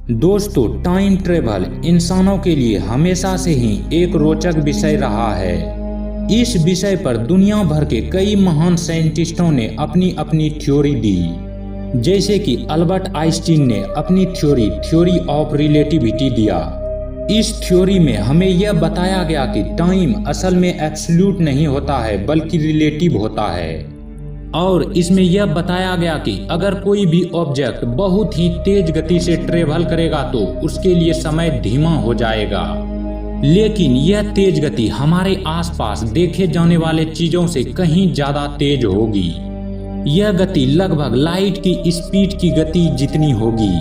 दोस्तों, time travel इंसानों के लिए हमेशा से ही एक रोचक विषय रहा है। इस विषय पर दुनिया भर के कई महान साइंटिस्टों ने अपनी अपनी थ्योरी दी, जैसे कि अल्बर्ट आइंस्टीन ने अपनी थ्योरी ऑफ रिलेटिविटी दिया। इस थ्योरी में हमें यह बताया गया कि टाइम असल में एब्सोल्यूट नहीं होता है बल्कि रिलेटिव होता है। और इसमें यह बताया गया कि अगर कोई भी ऑब्जेक्ट बहुत ही तेज गति से ट्रेवल करेगा तो उसके लिए समय धीमा हो जाएगा, लेकिन यह तेज गति हमारे आसपास देखे जाने वाले चीजों से कहीं ज्यादा तेज होगी। यह गति लगभग लाइट की स्पीड की गति जितनी होगी।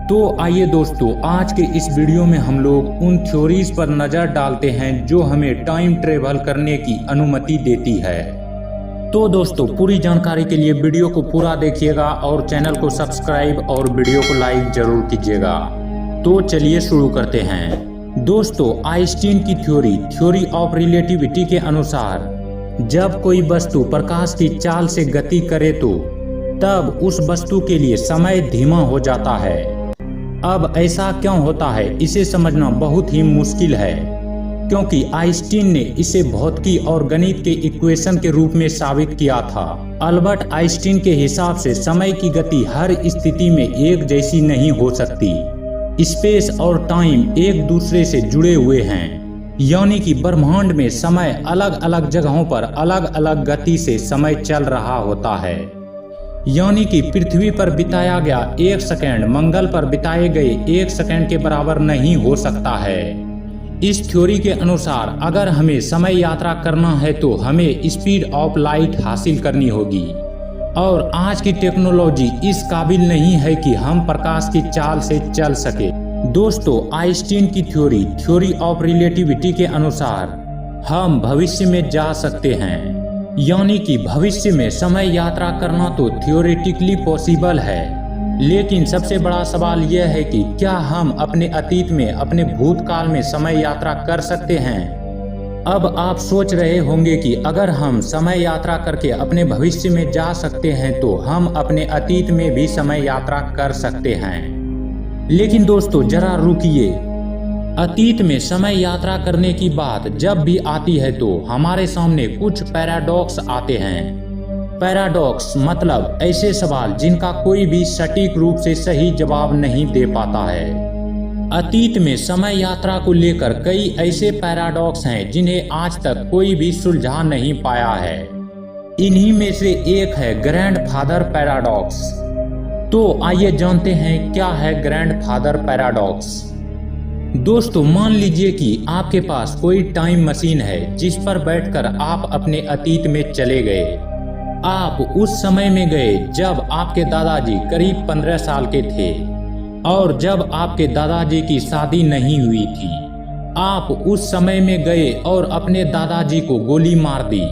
तो आइए दोस्तों, आज के इस वीडियो में हम लोग उन थ्योरीज पर नजर डालते हैं जो हमें टाइम ट्रेवल करने की अनुमति देती है। तो दोस्तों, पूरी जानकारी के लिए वीडियो को पूरा देखिएगा और चैनल को सब्सक्राइब और वीडियो को लाइक जरूर कीजिएगा। तो चलिए शुरू करते हैं। दोस्तों, आइंस्टीन की थ्योरी ऑफ रिलेटिविटी के अनुसार जब कोई वस्तु प्रकाश की चाल से गति करे तो तब उस वस्तु के लिए समय धीमा हो जाता है। अब ऐसा क्यों होता है इसे समझना बहुत ही मुश्किल है, क्योंकि आइंस्टीन ने इसे भौतिकी और गणित के इक्वेशन के रूप में साबित किया था। अल्बर्ट आइंस्टीन के हिसाब से समय की गति हर स्थिति में एक जैसी नहीं हो सकती। स्पेस और टाइम एक दूसरे से जुड़े हुए हैं, यानी कि ब्रह्मांड में समय अलग अलग जगहों पर अलग अलग गति से समय चल रहा होता है। यानी कि पृथ्वी पर बिताया गया 1 सेकंड मंगल पर बिताए गए 1 सेकंड के बराबर नहीं हो सकता है। इस थ्योरी के अनुसार अगर हमें समय यात्रा करना है तो हमें स्पीड ऑफ लाइट हासिल करनी होगी, और आज की टेक्नोलॉजी इस काबिल नहीं है कि हम प्रकाश की चाल से चल सके। दोस्तों, आइंस्टीन की थ्योरी ऑफ रिलेटिविटी के अनुसार हम भविष्य में जा सकते हैं, यानी कि भविष्य में समय यात्रा करना तो थियोरेटिकली पॉसिबल है। लेकिन सबसे बड़ा सवाल यह है कि क्या हम अपने अतीत में, अपने भूतकाल में समय यात्रा कर सकते हैं। अब आप सोच रहे होंगे कि अगर हम समय यात्रा करके अपने भविष्य में जा सकते हैं तो हम अपने अतीत में भी समय यात्रा कर सकते हैं। लेकिन दोस्तों, जरा रुकिए। अतीत में समय यात्रा करने की बात जब भी आती है तो हमारे सामने कुछ पैराडॉक्स आते हैं। पैराडॉक्स मतलब ऐसे सवाल जिनका कोई भी सटीक रूप से सही जवाब नहीं दे पाता है। अतीत में समय यात्रा को लेकर कई ऐसे पैराडॉक्स हैं जिन्हें आज तक कोई भी सुलझा नहीं पाया है। इन्हीं में से एक है ग्रैंडफादर पैराडॉक्स। तो आइए जानते हैं क्या है ग्रैंडफादर पैराडॉक्स। दोस्तों, मान लीजिए कि आपके पास कोई टाइम मशीन है जिस पर बैठकर आप अपने अतीत में चले गए। आप उस समय में गए जब आपके दादाजी करीब 15 साल के थे और जब आपके दादाजी की शादी नहीं हुई थी। आप उस समय में गए और अपने दादाजी को गोली मार दी,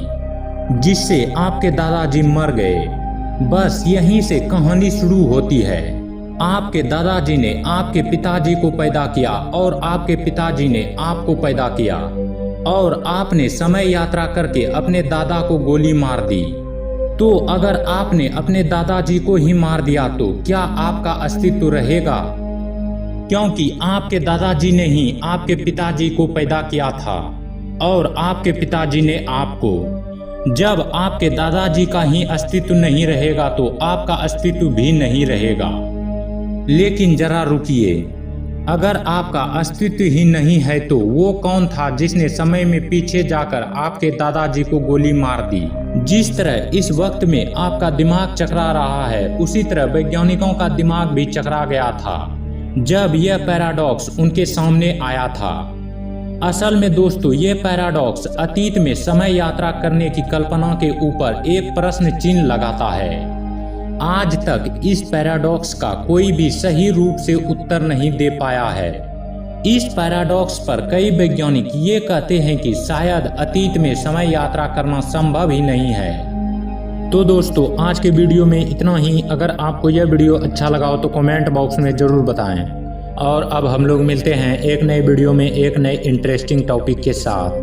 जिससे आपके दादाजी मर गए। बस यहीं से कहानी शुरू होती है। आपके दादाजी ने आपके पिताजी को पैदा किया और आपके पिताजी ने आपको पैदा किया, और आपने समय यात्रा करके अपने दादा को गोली मार दी। तो अगर आपने अपने दादाजी को ही मार दिया तो क्या आपका अस्तित्व रहेगा? क्योंकि आपके दादाजी ने ही आपके पिताजी को पैदा किया था और आपके पिताजी ने आपको। जब आपके दादाजी का ही अस्तित्व नहीं रहेगा तो आपका अस्तित्व भी नहीं रहेगा। लेकिन जरा रुकिए, अगर आपका अस्तित्व ही नहीं है तो वो कौन था जिसने समय में पीछे जाकर आपके दादाजी को गोली मार दी? जिस तरह इस वक्त में आपका दिमाग चकरा रहा है, उसी तरह वैज्ञानिकों का दिमाग भी चकरा गया था जब यह पैराडॉक्स उनके सामने आया था। असल में दोस्तों, ये पैराडॉक्स अतीत में समय यात्रा करने की कल्पना के ऊपर एक प्रश्न चिन्ह लगाता है। आज तक इस पैराडॉक्स का कोई भी सही रूप से उत्तर नहीं दे पाया है। इस पैराडॉक्स पर कई वैज्ञानिक ये कहते हैं कि शायद अतीत में समय यात्रा करना संभव ही नहीं है। तो दोस्तों, आज के वीडियो में इतना ही। अगर आपको यह वीडियो अच्छा लगा हो तो कमेंट बॉक्स में जरूर बताएं। और अब हम लोग मिलते हैं एक नए वीडियो में एक नए इंटरेस्टिंग टॉपिक के साथ।